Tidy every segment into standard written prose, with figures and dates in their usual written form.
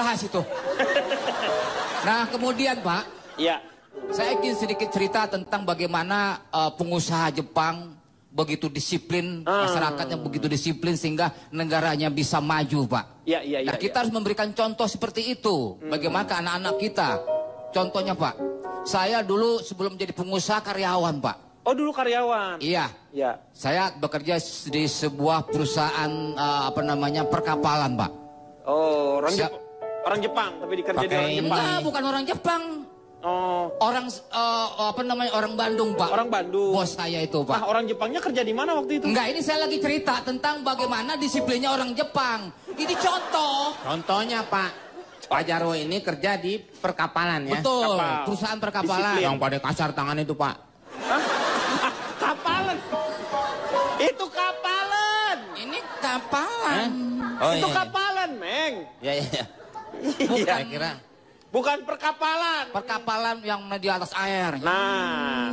bahas itu. Nah, kemudian Pak, Iya. saya ingin sedikit cerita tentang bagaimana pengusaha Jepang begitu disiplin, masyarakatnya begitu disiplin sehingga negaranya bisa maju, Pak. Iya. Nah, kita harus memberikan contoh seperti itu. Bagaimana ke anak-anak kita? Contohnya, Pak, saya dulu sebelum jadi pengusaha karyawan, Pak. Oh, dulu karyawan. Iya. Iya. Saya bekerja di sebuah perusahaan perkapalan, Pak. Oh, orang Jepang, tapi dikerja di orang Jepang. Enggak, bukan orang Jepang. Oh. Orang orang Bandung, Pak. Orang Bandung. Bos saya itu, Pak. Ah, orang Jepangnya kerja di mana waktu itu? Enggak, ini saya lagi cerita tentang bagaimana disiplinnya orang Jepang. Ini contoh. Contohnya Pak Jarwo ini kerja di perkapalan ya. Betul, Kapal. perusahaan perkapalan. Disiplin. Yang pada kasar tangan itu Pak. Hah? Kapalan. Itu kapalan. Ini kapalan. Oh, Itu iya. kapalan, Meng. Iya. Bukan Saya kira. Bukan perkapalan. perkapalan yang di atas air. Nah.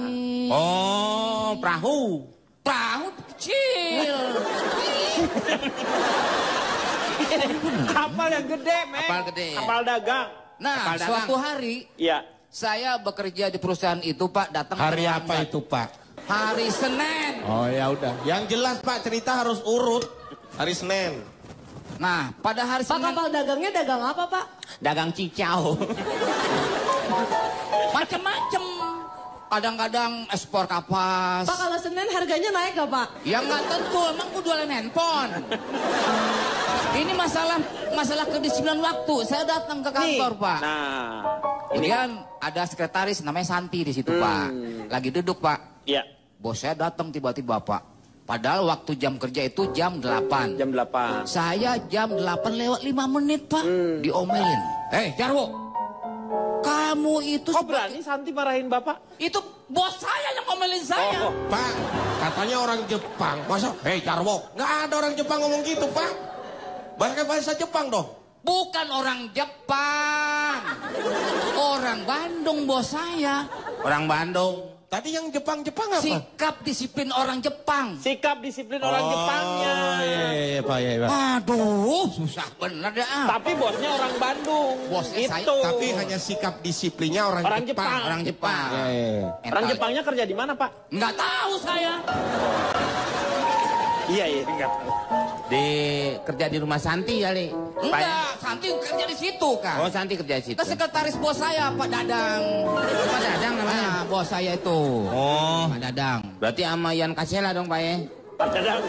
Oh, perahu. Perahu kecil. Kapal yang gede, Meng. Kapal gede. Kapal dagang. Nah, Kapal dagang. suatu hari Iya. saya bekerja di perusahaan itu, Pak, datang Hari apa terlambat. itu, Pak? Hari Senin. Oh ya udah. Yang jelas Pak, cerita harus urut. Hari Senin. Nah, pada hari Pak, Senin kapal dagangnya dagang apa, Pak? Dagang cicau. macam-macam. Kadang-kadang ekspor kapas. Pak, kalau Senin harganya naik gak, Pak? Ya nggak tentu, emang gue jualan handphone. Ini masalah kedisiplinan waktu. Saya datang ke kantor, Pak. Nah. Kemudian ada sekretaris namanya Santi di situ, Pak. Lagi duduk, Pak. Iya. Bos saya datang tiba-tiba, Pak. Padahal waktu jam kerja itu jam 8. Jam 8. Saya jam 8 lewat 5 menit, Pak. Diomelin. Jarwo. Kamu itu... Kok berani Santi marahin Bapak? Itu bos saya yang ngomelin saya. Oh. Pak, katanya orang Jepang. Masa, hei Jarwo. Nggak ada orang Jepang ngomong gitu, Pak. Bahasa Jepang dong. Bukan orang Jepang. Orang Bandung bos saya. Orang Bandung. Tadi yang Jepang-Jepang apa? Sikap disiplin orang Jepang. Sikap disiplin orang Jepangnya. Iya, Pak, iya, Pak. Aduh, susah bener dah. Tapi bosnya orang Bandung. Bosnya itu. saya. Tapi hanya sikap disiplinnya orang Jepang. Orang Jepang. Iya. Orang Jepangnya kerja di mana, Pak? Nggak tahu saya. Iya, enggak. Kerja di rumah Santi kali. Enggak, Santi kerja di situ kan. Oh, Santi kerja di situ. Itu sekretaris bos saya, Pak Dadang. Pak Dadang namanya. Nah, bos saya itu. Oh, Pak Dadang. berarti sama Ian Kasela dong, Pak ya? Pak Dadang.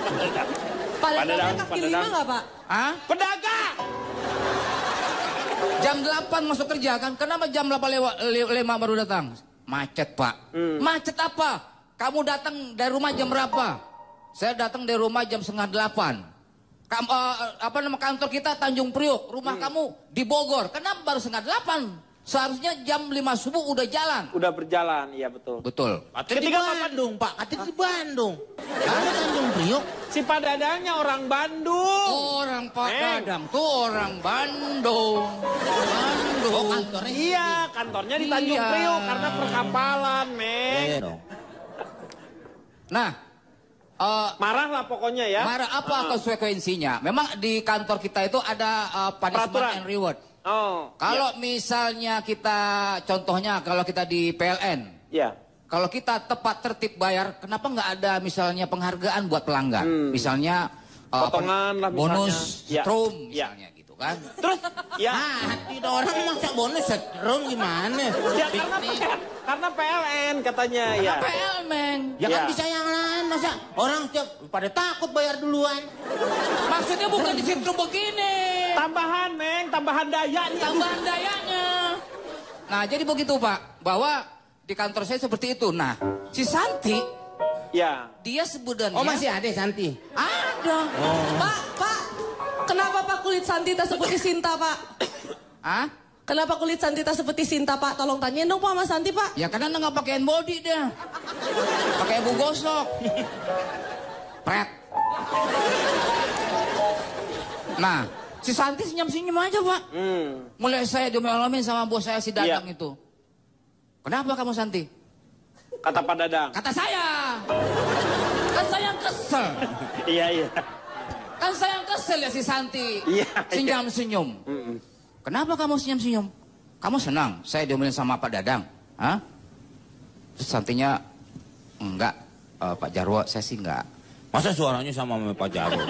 Pak, Dadang, dagangnya Pak kaki lima Dadang. gak, Pak? Hah? Pedagang. Jam 8 masuk kerja kan. Kenapa jam 8 lewat 5 baru datang? Macet, Pak. Macet apa? Kamu datang dari rumah jam berapa? Saya datang dari rumah jam 7:30. Kantor kita Tanjung Priok, rumah kamu di Bogor. Kenapa baru 7:30? Seharusnya jam 5 subuh udah jalan. Udah berjalan, iya betul. Betul. Katanya di Bandung, Pak. Katanya di Bandung. Ada Tanjung Priok. Si Pak Dadangnya orang Bandung. Orang Pak Dadang tuh orang Bandung. Bandung. Oh, kantornya. Iya, kantornya di Tanjung Iya. Priok karena perkapalan, Meng. Iya dong. Nah, Marah lah pokoknya ya. marah apa konsekuensinya? Memang di kantor kita itu ada punishment Peraturan. and reward. Oh. Kalau misalnya kita, contohnya kalau kita di PLN, Iya. kalau kita tepat tertib bayar, kenapa nggak ada misalnya penghargaan buat pelanggan? Misalnya Potongan lah misalnya. bonus Ya. strum Ya. misalnya gitu kan? Terus ya. Tidak orang masa bonus setrum gimana? Ya karena PLN katanya ya. PLN. Ya kan Ya. bisa yang lain, masa orang setiap pada takut bayar duluan. Maksudnya bukan di situ begini. Tambahan, Meng, tambahan daya nih. Tambahan dayanya. Nah, jadi begitu, Pak. Bahwa di kantor saya seperti itu. Nah, si Santi, Ya. dia sebenarnya... Oh, masih ada Santi? Ada. Pak, kenapa Pak kulit Santi tak seperti Sinta, Pak? Hah? Kenapa kulit Santi tak seperti Sinta, Pak? Tolong tanyain dong, Pak, sama Santi, Pak. Ya karena nggak pakai body dia. Pakai bu gosok. Pret. Nah, si Santi senyum-senyum aja, Pak. Mulai saya diomel-omelin sama bos saya si Dadang Iya. itu. Kenapa kamu Santi? Kata Pak Dadang. Kata saya. Kan saya yang kesel. Iya. Kan saya yang kesel ya si Santi. Iya. Senyum-senyum. kenapa kamu senyum-senyum? Kamu senang saya diomelin sama Pak Dadang? Hah? Terus Santinya, enggak, Pak Jarwo, saya sih enggak. Masa suaranya sama Pak Jarwo?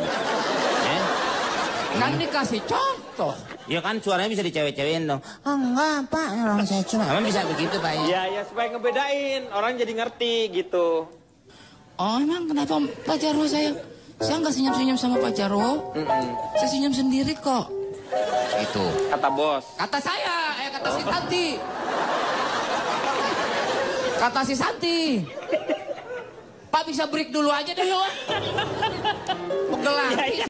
Kan dikasih contoh. Ya kan suaranya bisa dicewek-cewekin dong. Oh, enggak Pak, orang saya cuma. Emang bisa begitu Pak ya? Iya, ya supaya ngebedain. Orang jadi ngerti gitu. Oh emang kenapa Pak Jarwo saya nggak senyum-senyum sama Pak Jarwo? Saya senyum sendiri kok. Itu. Kata bos. Kata saya, kata si Santi. Kata si Santi. Pak bisa break dulu aja deh, yuk. Pegel lagi.